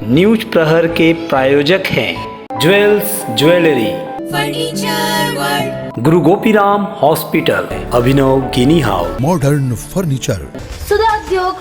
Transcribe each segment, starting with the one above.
News प्रहर के प्रायोजक हैं ज्वेल्स ज्वेलरी, फर्नीचर वर्ल्ड, गुरु गोपीराम हॉस्पिटल, अभिनव गिनी हाउस, मॉडर्न फर्नीचर, सुधा उद्योग।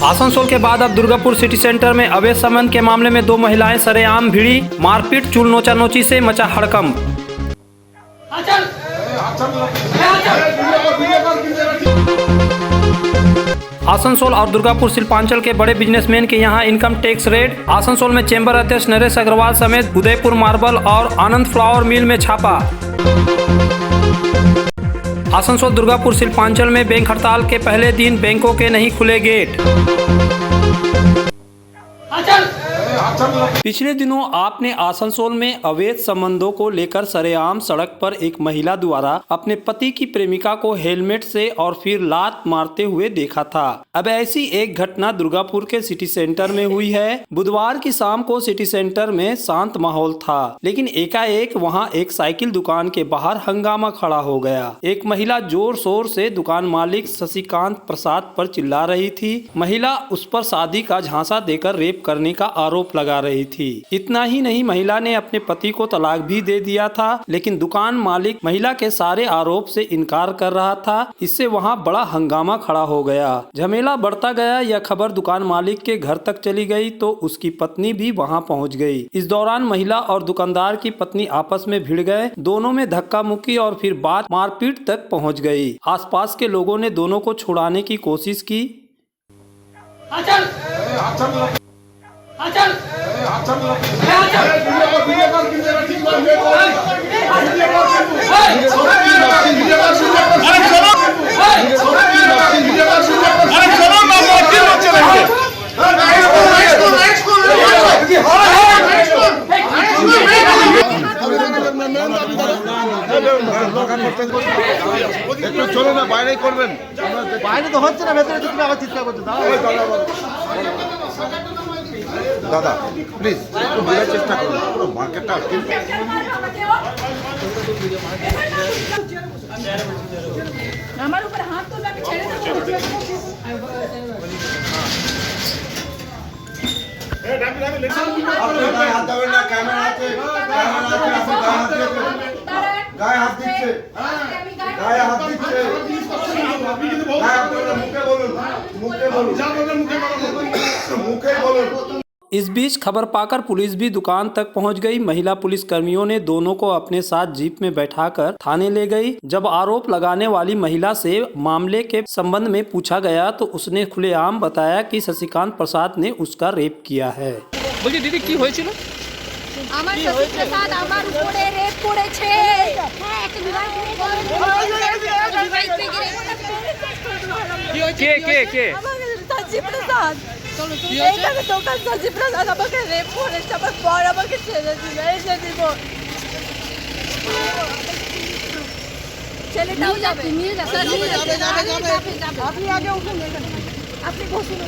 आसनसोल के बाद अब दुर्गापुर सिटी सेंटर में अवैध संबंध के मामले में 2 महिलाएं सरेआम भिड़ी, मारपीट चूल नोचा नोची से मचा हड़कंप। आसनसोल और दुर्गापुर शिल्पांचल के बड़े बिजनेसमैन के यहां इनकम टैक्स रेड। आसनसोल में चेंबर अध्यक्ष नरेश अग्रवाल समेत उदयपुर मार्बल और आनंद फ्लावर मिल में छापा। आसनसोल दुर्गापुर शिल्पांचल में बैंक हड़ताल के पहले दिन बैंकों के नहीं खुले गेट। पिछले दिनों आपने आसनसोल में अवैध संबंधों को लेकर सरेआम सड़क पर एक महिला द्वारा अपने पति की प्रेमिका को हेलमेट से और फिर लात मारते हुए देखा था। अब ऐसी एक घटना दुर्गापुर के सिटी सेंटर में हुई है। बुधवार की शाम को सिटी सेंटर में शांत माहौल था, लेकिन एकाएक वहां एक साइकिल दुकान के बाहर हंगामा खड़ा हो गया। एक महिला जोर शोर से दुकान मालिक शशिकांत प्रसाद पर चिल्ला रही थी। महिला उस पर शादी का झांसा देकर रेप करने का आरोप लगा रही थी। इतना ही नहीं, महिला ने अपने पति को तलाक भी दे दिया था, लेकिन दुकान मालिक महिला के सारे आरोप से इनकार कर रहा था। इससे वहां बड़ा हंगामा खड़ा हो गया। झमेला बढ़ता गया। यह खबर दुकान मालिक के घर तक चली गई तो उसकी पत्नी भी वहां पहुंच गई। इस दौरान महिला और दुकानदार की पत्नी आपस में भिड़ गए। दोनों में धक्का मुक्की और फिर बात मारपीट तक पहुंच गई। आसपास के लोगों ने दोनों को छुड़ाने की कोशिश की। চলো না, বাইরে করবেন। বাইরে তো হচ্ছে না, ভেতরে তুমি আবার চিৎকার করছো। দাদা প্লিজ একটু বোঝার চেষ্টা করুন, পুরো মার্কেটটা আটকে। আমার উপর হাত তোলা, আমি ছেড়ে দেবো। হাত দেবেন না, ক্যামেরা আছে, গায়ে হাত দিচ্ছে, গায়ে হাত দিচ্ছে, মুখে বলুন, মুখে বলুন, মুখে বলুন। इस बीच खबर पाकर पुलिस भी दुकान तक पहुंच गई। महिला पुलिस कर्मियों ने दोनों को अपने साथ जीप में बैठाकर थाने ले गई। जब आरोप लगाने वाली महिला से मामले के संबंध में पूछा गया तो उसने खुलेआम बताया कि शशिकांत प्रसाद ने उसका रेप किया है। बोलिए दीदी की হয়েছিল? আমার শশীপ্রসাদ আমার উপরে রেপ করেছে। কে শশীপ্রসাদ এইখানে দোকান শশীপ্রসাদ আমাকে রেপ করেছে। আমার পর আমাকে ছেড়ে দিল, এসে দিব। ছেলেটাও যাবে, আপনি আগে উঠুন, আপনি বসুন।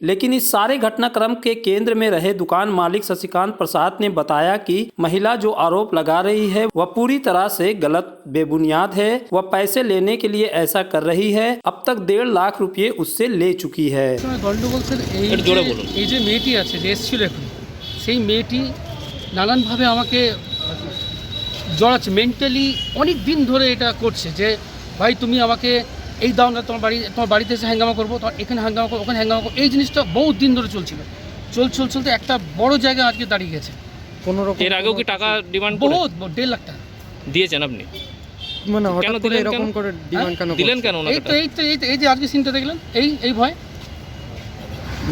लेकिन इस सारे घटनाक्रम के केंद्र में रहे दुकान मालिक शशिकांत प्रसाद ने बताया कि महिला जो आरोप लगा रही है वह पूरी तरह से गलत, बेबुनियाद है। वह पैसे लेने के लिए ऐसा कर रही है। अब तक 1.5 लाख रुपए उससे ले चुकी है। গন্ডগোল স্যার এই যে মেয়েটি আছে যে এসেছিল এখন, সেই মেয়েটি নানানভাবে আমাকে জড়াচ্ছে, মেন্টালি অনেক দিন ধরে এটা করছে যে ভাই তুমি আমাকে এই দাও না, তোমার বাড়িতে এসে হ্যাঙ্গামা করবো, তোমার এখানে হ্যাঙ্গামা করবো, ওখানে হ্যাঙ্গামা করবো। এই জিনিসটা বহুত দিন ধরে চলছিল। চলতে একটা বড় জায়গায় আজকে দাঁড়িয়ে গেছে। এর আগেও কি টাকা ডিমান্ড করে? বহুত 1.5 লাখ টাকা দিয়েছেন আপনি? মানে কেন হঠাৎ করে এরকম করে ডিমান্ড কেন দিলেন কেন? এই যে আজকে সিনটা দেখলেন, এই ভয়,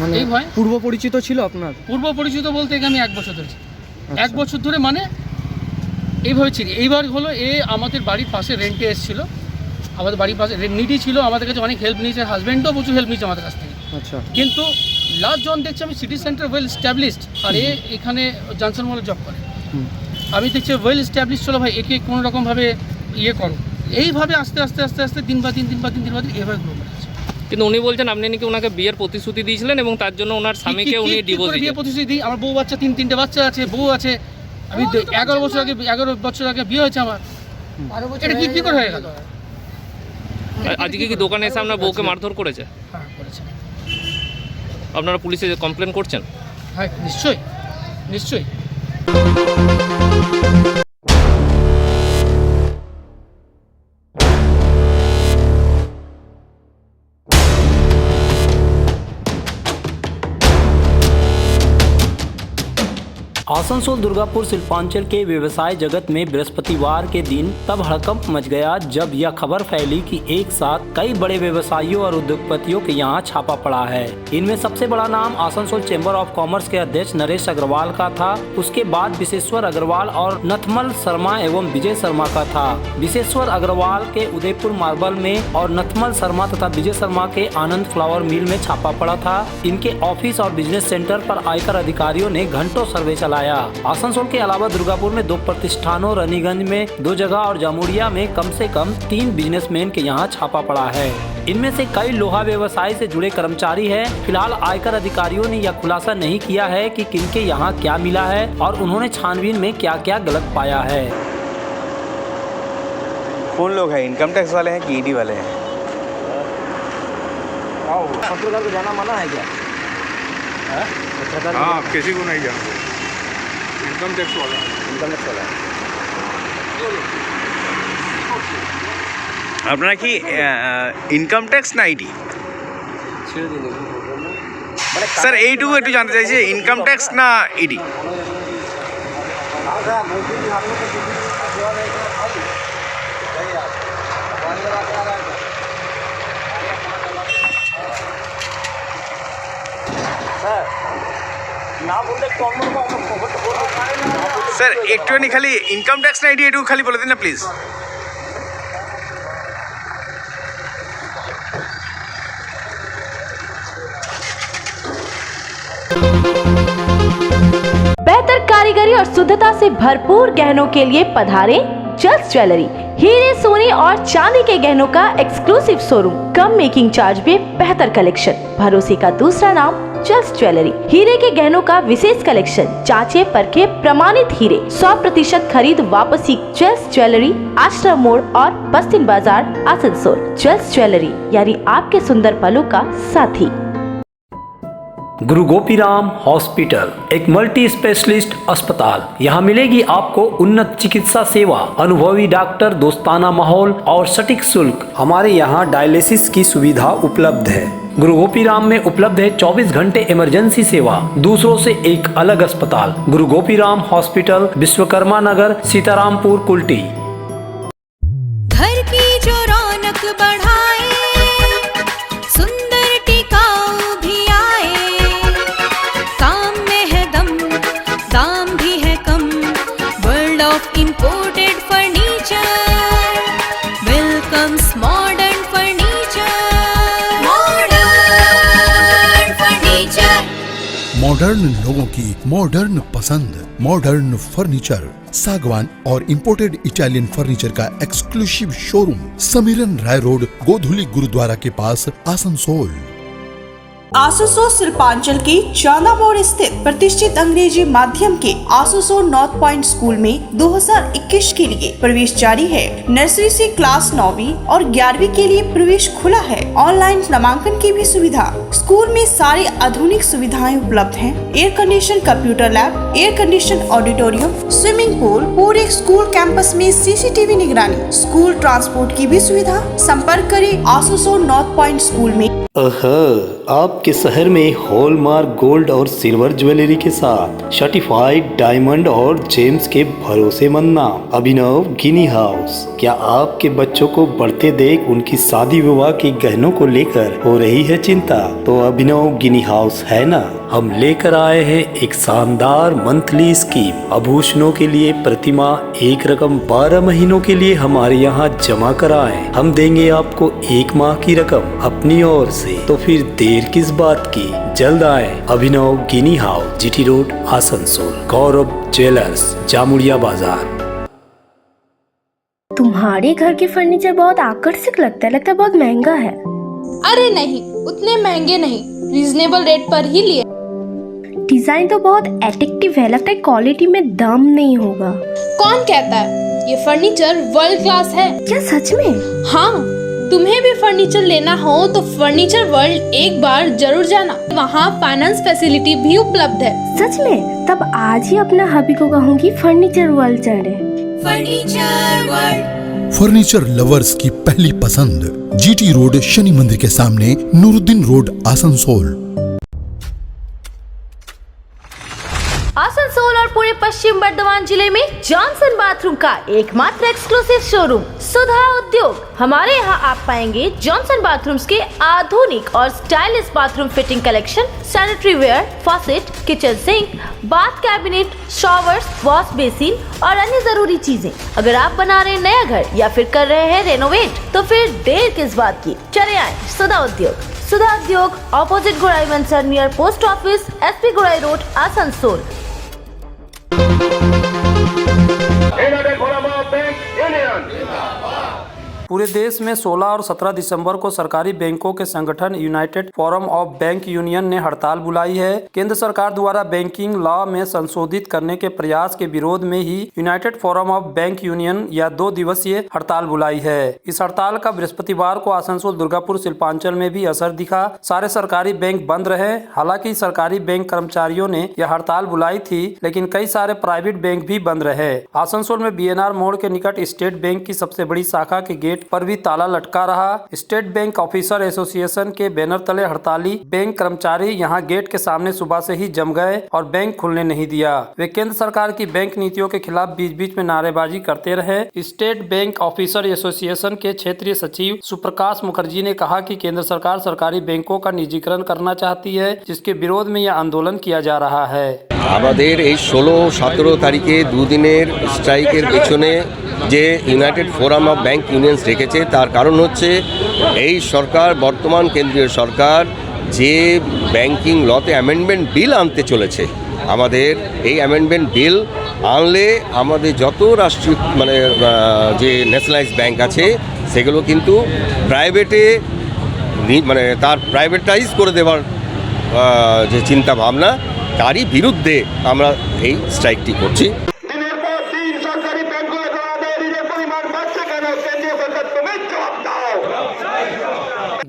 মানে এই ভয়। পূর্ব পরিচিত ছিল আপনার? পূর্ব পরিচিত বলতে আমি 1 বছর ধরে, 1 বছর ধরে মানে এইভাবে ছিল। এইবার হলো এ আমাদের বাড়ির পাশে রেন্টে এসেছিল, আমাদের বাড়ির পাশে নিডি ছিল, আমাদের কাছে অনেক হেল্প নিয়েছে, হাজব্যান্ডও প্রচুর হেল্প নিয়েছে আমাদের কাছ থেকে। আচ্ছা, কিন্তু লাস্ট জন দেখছি আমি সিটি সেন্টার ওয়েল স্ট্যাবলিশড, আর এখানে জনসন মলে জব করে। আমি দেখছি ওয়েল স্ট্যাবলিশ, চলো ভাই একে কোনো রকমভাবে ইয়ে করো। এইভাবে আস্তে আস্তে আস্তে আস্তে দিন বা দিন এভাবে গ্রো করেছে। কিন্তু উনি বলছেন আপনি নাকি ওনাকে বিয়ের প্রতিশ্রুতি দিয়েছিলেন এবং তার জন্য ওনার স্বামীকে উনি ডিভোর্স দিয়েছেন। বিয়ের প্রতিশ্রুতি দিই, আমার বউ বাচ্চা, 3-3টে বাচ্চা আছে, বউ আছে। আমি 11 বছর আগে বিয়ে হয়েছে আমার। এটা কি করে হয়ে গেল? আজকে কি দোকানে এসে আপনার বউকে মারধর করেছে? হ্যাঁ করেছে। আপনারা পুলিশে কমপ্লেন করছেন? হ্যাঁ নিশ্চয়ই নিশ্চয়ই। आसनसोल दुर्गापुर शिल्पांचल के व्यवसाय जगत में बृहस्पतिवार के दिन तब हड़कंप मच गया जब यह खबर फैली कि एक साथ कई बड़े व्यवसायियों और उद्योगपतियों के यहां छापा पड़ा है। इनमें सबसे बड़ा नाम आसनसोल चेंबर ऑफ कॉमर्स के अध्यक्ष नरेश अग्रवाल का था। उसके बाद विशेश्वर अग्रवाल और नथमल शर्मा एवं विजय शर्मा का था। विशेश्वर अग्रवाल के उदयपुर मार्बल में और नथमल शर्मा तथा विजय शर्मा के आनंद फ्लावर मिल में छापा पड़ा था। इनके ऑफिस और बिजनेस सेंटर पर आयकर अधिकारियों ने घंटों सर्वे चलाया। आसनसोल के अलावा दुर्गापुर में 2 प्रतिष्ठानों, रानीगंज में 2 जगह और जामुड़िया में कम से कम 3 बिजनेसमैन के यहाँ छापा पड़ा है। इनमें से कई लोहा व्यवसाय से जुड़े कर्मचारी हैं। फिलहाल आयकर अधिकारियों ने यह खुलासा नहीं किया है कि किनके यहाँ क्या मिला है और उन्होंने छानबीन में क्या क्या गलत पाया है। कौन लोग हैं? इनकम टैक्स वाले हैं कि ईडी वाले हैं? पत्रकार को जाना मना है क्या? हाँ, किसी को नहीं जाना। इनकम टैक्स वाला। इनकम टैक्स वाला আপনারা কি ইনকাম ট্যাক্স না আইডি? স্যার এইটুকু একটু জানতে চাইছি, ইনকাম ট্যাক্স না ইডি? স্যার একটুখানি খালি ইনকাম ট্যাক্স না আইডি একটু খালি বলে দিন না প্লিজ। बेहतर कारीगरी और शुद्धता से भरपूर गहनों के लिए पधारें जल्स ज्वेलरी। हीरे, सोने और चांदी के गहनों का एक्सक्लूसिव शोरूम, कम मेकिंग चार्ज में बेहतर कलेक्शन, भरोसे का दूसरा नाम जल्स ज्वेलरी। हीरे के गहनों का विशेष कलेक्शन, जांचे परखे प्रमाणित हीरे, 100% खरीद वापसी। जल्स ज्वेलरी, आश्रम मोड़ और बस्तिन बाजार, आसनसोल। जल्स ज्वेलरी यानी आपके सुंदर पलों का साथी। गुरु गोपीराम हॉस्पिटल एक मल्टी स्पेशलिस्ट अस्पताल। यहाँ मिलेगी आपको उन्नत चिकित्सा सेवा, अनुभवी डॉक्टर, दोस्ताना माहौल और सटीक शुल्क। हमारे यहाँ डायलिसिस की सुविधा उपलब्ध है। गुरु गोपीराम में उपलब्ध है 24 घंटे इमरजेंसी सेवा, दूसरों से एक अलग अस्पताल। गुरु गोपीराम हॉस्पिटल, विश्वकर्मा नगर, सीतारामपुर, कुल्टी। घर की जो रौनक बढ़ाए, सुंदर टिकाऊ भी आए, काम में है दम, दाम भी है कम। World of imported furniture welcomes modern furniture. Modern लोगों की मॉडर्न पसंद, मॉडर्न फर्नीचर, सागवान और इंपोर्टेड इटालियन फर्नीचर का exclusive showroom, Samiran Rai road, Godhuli gurudwara के पास, आसनसोल। आसनसोल शिल्पांचल के चांदा मोड़ स्थित प्रतिष्ठित अंग्रेजी माध्यम के आसनसोल नॉर्थ पॉइंट स्कूल में 2021 के लिए प्रवेश जारी है। नर्सरी से क्लास 9वीं और 11वीं के लिए प्रवेश खुला है। ऑनलाइन नामांकन की भी सुविधा। स्कूल में सारी आधुनिक सुविधाएं उपलब्ध हैं। Air condition computer lab, air condition auditorium, swimming pool, पूरे स्कूल कैंपस में सीसीटीवी निगरानी, स्कूल ट्रांसपोर्ट की भी सुविधा। संपर्क करें आसनसोल नॉर्थ पॉइंट स्कूल में। आपके शहर में हॉलमार्क गोल्ड और सिल्वर ज्वेलरी के साथ सर्टिफाइड डायमंड और जेम्स के भरोसेमंद नाम अभिनव गिनी हाउस। क्या आपके बच्चों को बढ़ते देख उनकी शादी विवाह के गहनों को लेकर हो रही है चिंता? तो अभिनव गिनी हाउस है ना। हम लेकर आए हैं एक शानदार मंथली स्कीम। आभूषणों के लिए प्रतिमाह एक रकम 12 महीनों के लिए हमारे यहाँ जमा कराएं। हम देंगे आपको 1 माह की रकम अपनी ओर से। तो फिर देर किस बात की, जल्द आए। अभिनव गिनी हाउस, जीटी रोड, आसनसोल। गौरव ज्वेलर्स, जामुड़िया बाजार। तुम्हारे घर के फर्नीचर बहुत आकर्षक लगता है बहुत महंगा है। अरे नहीं, उतने महंगे नहीं, रीजनेबल रेट पर ही लिए। डिजाइन तो बहुत एट्रैक्टिव है, लगता है क्वालिटी में दम नहीं होगा। कौन कहता है? ये फर्नीचर वर्ल्ड क्लास है। क्या सच में? हाँ, तुम्हें भी फर्नीचर लेना हो तो फर्नीचर वर्ल्ड एक बार जरूर जाना, वहाँ फाइनेंस फैसिलिटी भी उपलब्ध है। सच में? तब आज ही अपना हबी को कहूँगी फर्नीचर वर्ल्ड चढ़े। फर्नीचर वर्ल्ड, फर्नीचर लवर्स की पहली पसंद, जीटी रोड, शनि मंदिर के सामने, नूरुद्दीन रोड, आसनसोल। आसनसोल और पूरे पश्चिम बर्धमान जिले में जॉनसन बाथरूम का एकमात्र एक्सक्लूसिव शोरूम सुधा उद्योग। हमारे यहाँ आप पाएंगे जॉनसन बाथरूम्स के आधुनिक और stylish bathroom fitting collection, sanitary ware, faucet, kitchen sink, bath cabinet, showers, wash basin और अन्य जरूरी चीजें। अगर आप बना रहे नया घर या फिर कर रहे हैं रेनोवेट तो फिर देर किस बात की, चले आए सुधा उद्योग। सुधा उद्योग ऑपोजिट गुराई वंसर नियर पोस्ट ऑफिस, SP गुराई रोड, आसनसोल। पूरे देश में 16 और 17 दिसंबर को सरकारी बैंकों के संगठन United forum of bank union ने हड़ताल बुलाई है। केंद्र सरकार द्वारा बैंकिंग लॉ में संशोधित करने के प्रयास के विरोध में ही united forum of bank union या 2 दिवसीय हड़ताल बुलाई है। इस हड़ताल का बृहस्पतिवार को आसनसोल, दुर्गापुर, शिल्पांचल में भी असर दिखा। सारे सरकारी बैंक बंद रहे। हालांकि सरकारी बैंक कर्मचारियों ने यह हड़ताल बुलाई थी, लेकिन कई सारे प्राइवेट बैंक भी बंद रहे। आसनसोल में BNR मोड़ के निकट स्टेट बैंक की सबसे बड़ी शाखा के गेट पर भी ताला लटका रहा। स्टेट बैंक ऑफिसर एसोसिएशन के बैनर तले हड़ताली बैंक कर्मचारी यहां गेट के सामने सुबह से ही जम गए और बैंक खुलने नहीं दिया। वे केंद्र सरकार की बैंक नीतियों के खिलाफ बीच बीच में नारेबाजी करते रहे। स्टेट बैंक ऑफिसर एसोसिएशन के क्षेत्रीय सचिव सुप्रकाश मुखर्जी ने कहा कि केंद्र सरकार सरकारी बैंकों का निजीकरण करना चाहती है, जिसके विरोध में यह आंदोलन किया जा रहा है। আমাদের এই 16-17 তারিখে দুদিনের স্ট্রাইকের পেছনে যে United forum of bank unions রেখেছে তার কারণ হচ্ছে এই সরকার, বর্তমান কেন্দ্রীয় সরকার যে ব্যাংকিং লতে অ্যামেন্ডমেন্ট বিল আনতে চলেছে, আমাদের এই অ্যামেন্ডমেন্ট বিল আনলে আমাদের যত রাষ্ট্রীয় যে ন্যাশনালাইজ ব্যাংক আছে সেগুলো কিন্তু প্রাইভেটে তার প্রাইভেটাইজ করে দেওয়ার যে চিন্তা ভাবনা, তারই বিরুদ্ধে আমরা এই স্ট্রাইকটি করছি।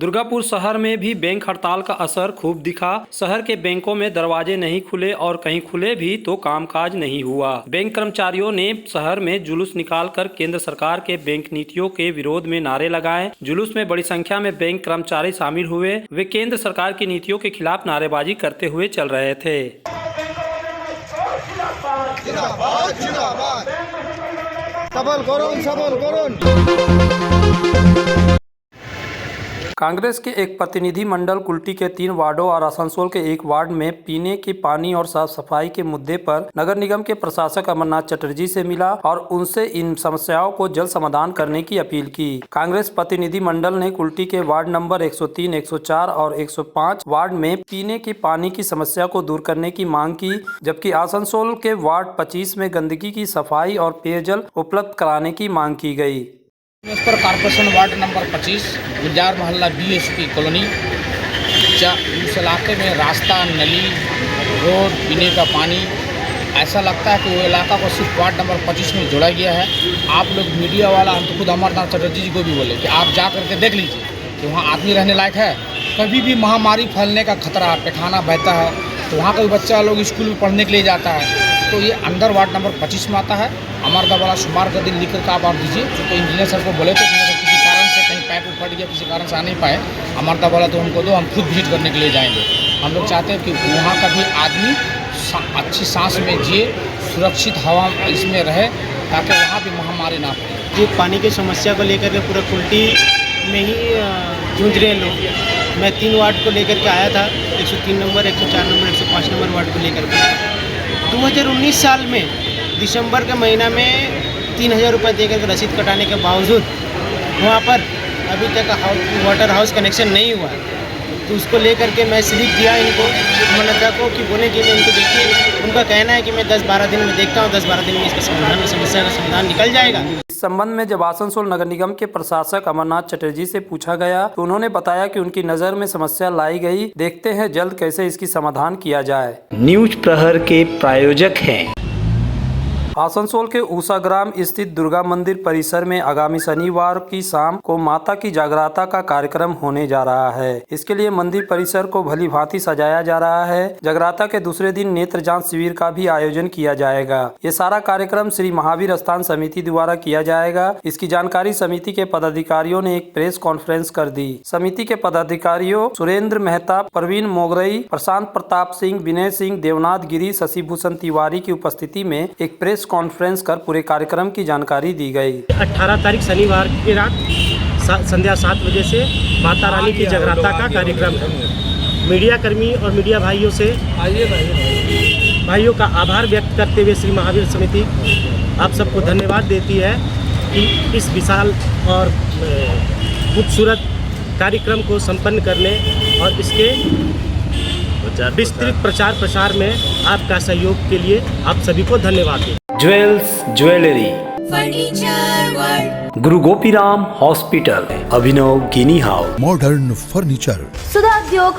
दुर्गापुर शहर में भी बैंक हड़ताल का असर खूब दिखा। शहर के बैंकों में दरवाजे नहीं खुले और कहीं खुले भी तो कामकाज नहीं हुआ। बैंक कर्मचारियों ने शहर में जुलूस निकालकर केंद्र सरकार के बैंक नीतियों के विरोध में नारे लगाए। जुलूस में बड़ी संख्या में बैंक कर्मचारी शामिल हुए। वे केंद्र सरकार की नीतियों के खिलाफ नारेबाजी करते हुए चल रहे थे। कांग्रेस के एक प्रतिनिधि मंडल कुल्टी के 3 वार्डों और आसनसोल के 1 वार्ड में पीने के पानी और साफ सफाई के मुद्दे पर नगर निगम के प्रशासक अमरनाथ चटर्जी से मिला और उनसे इन समस्याओं को जल्द समाधान करने की अपील की। कांग्रेस प्रतिनिधि मंडल ने कुल्टी के वार्ड नंबर 103, 104 और 105 वार्ड में पीने के पानी की समस्या को दूर करने की मांग की, जबकि आसनसोल के वार्ड 25 में गंदगी की सफाई और पेयजल उपलब्ध कराने की मांग की गई। इस पर कॉर्पोरेशन वार्ड नंबर 25 गुलजार मोहल्ला BSP कॉलोनी, उस इलाके में रास्ता, नली, रोड, पीने का पानी, ऐसा लगता है कि वो इलाका को सिर्फ वार्ड नंबर 25 में जोड़ा गया है। आप लोग मीडिया वाला, हम तो खुद अमरनाथ चटर्जी जी को भी बोले कि आप जा करके देख लीजिए कि वहाँ आदमी रहने लायक है। कभी भी महामारी फैलने का खतरा, पैखाना बहता है तो वहाँ का भी बच्चा लोग स्कूल में पढ़ने के लिए जाता है, तो ये अंदर वार्ड नंबर 25 में आता है। अमरदा वाला शुमार कर दिन लिख करके आप दीजिए। तो इंजीनियर सर को बोले तो किसी कारण से कहीं पाइप फट गया, किसी कारण से आ नहीं पाए, अमरदा वाला तो हमको दो, हम खुद विजिट करने के लिए जाएंगे। हम लोग चाहते हैं कि वहाँ का भी आदमी अच्छी सांस में जिए, सुरक्षित हवा इसमें रहे, ताकि वहाँ भी महामारी ना फैले। ये पानी की समस्या को लेकर के पूरा कुल्टी में ही जूझ रहे हैं लोग। मैं 3 वार्ड को लेकर के आया था, 103 नंबर, 104 नंबर, 105 नंबर वार्ड को लेकर के। 2019 साल में दिसंबर के महीना में 3000 रुपये देकर के रसीद कटाने के बावजूद वहाँ पर अभी तक वाटर हाउस कनेक्शन नहीं हुआ। तो उसको लेकर के मैं स्लिप दिया इनको, अमरनाथ को, कि बोले कि मैं इनको देखिए, उनका कहना है कि मैं 10-12 दिन में देखता हूँ, 10-12 दिन में इसका समाधान, समस्या का समाधान निकल जाएगा। इस संबंध में जब आसनसोल नगर निगम के प्रशासक अमरनाथ चटर्जी से पूछा गया तो उन्होंने बताया कि उनकी नजर में समस्या लाई गई, देखते हैं जल्द कैसे इसकी समाधान किया जाए। न्यूज प्रहर के प्रायोजक हैं आसनसोल के उषाग्राम स्थित दुर्गा मंदिर परिसर में आगामी शनिवार की शाम को माता की जागराता का कार्यक्रम होने जा रहा है। इसके लिए मंदिर परिसर को भली भांति सजाया जा रहा है। जागराता के दूसरे दिन नेत्र जांच शिविर का भी आयोजन किया जाएगा। ये सारा कार्यक्रम श्री महावीर स्थान समिति द्वारा किया जाएगा। इसकी जानकारी समिति के पदाधिकारियों ने एक प्रेस कॉन्फ्रेंस कर दी। समिति के पदाधिकारियों सुरेंद्र मेहता, प्रवीण मोगरई, प्रशांत प्रताप सिंह, विनय सिंह, देवनाथ गिरी, शशिभूषण तिवारी की उपस्थिति में एक प्रेस कॉन्फ्रेंस कर पूरे कार्यक्रम की जानकारी दी गई। 18 तारीख शनिवार की रात संध्या 7 बजे से माता रानी की जगराता का कार्यक्रम है। मीडिया कर्मी और मीडिया भाइयों का आभार व्यक्त करते हुए श्री महावीर समिति आप सबको धन्यवाद देती है कि इस विशाल और खूबसूरत कार्यक्रम को संपन्न करने और इसके विस्तृत प्रचार प्रसार में आपका सहयोग के लिए आप सभी को धन्यवाद दें। ज्वेल्स ज्वेलरी, गुरु गोपीराम हॉस्पिटल, अभिनव गिनी हाउस, मॉडर्न फर्नीचर, सुधा उद्योग,